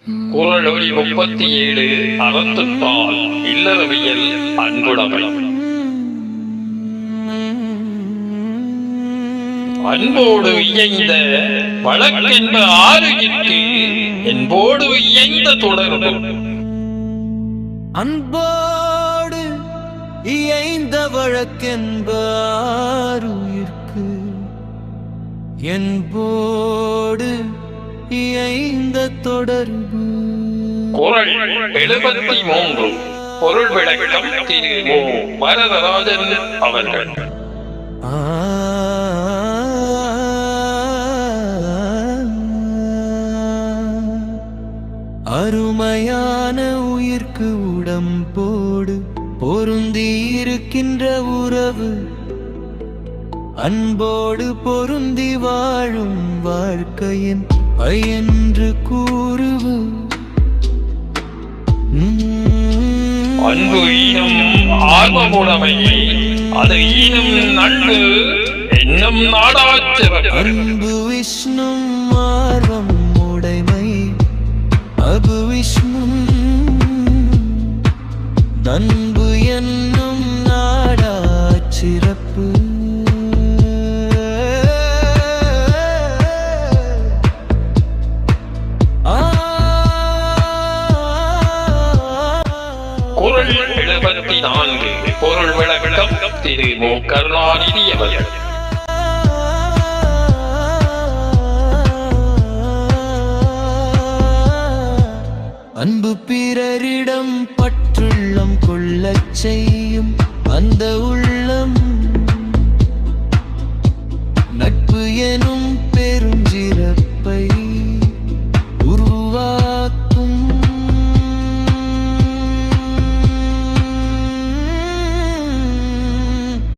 குறளொலி 37 அறத்துப்பால் இல்லறவியல் அன்புடைமை. அன்போடு இயைந்த வழக்கென்ப ஆறுயிர்க்கு என்போடு இயைந்த தொடர்பு. அன்போடு இயைந்த வழக்கென்ப ஆறுயிர்க்கு என்போடு இயைந்த தொடர்பு. குறள் 73 பொருள் விளக்கம் திரு மு. வரதராஜன் அவர்கள். அருமையான உயிர்க்கு உடம்போடு பொருந்தி இருக்கின்ற உறவு, அன்போடு பொருந்தி வாழும் வாழ்க்கையின் பயன்று கூறுவு. அன்பு ஈனம் ஆர்வமுடைமையை அது ஈனம் நன்கு என்னும் நாடாச்சிறப்பு. அன்பு விஷ்ணு ஆர்வம் உடைமை அபு விஷ்ணு நன்பு என்னும் நாடாச்சிறப்பு. குறள் 74 பொருள் விளக்கம் திரு மு. கருணாநிதி அவர்கள். அன்பு பிறரிடம் பற்றுள்ளம் கொள்ளச் செய்யும் அந்த உள்ளம் நட்பு எனும்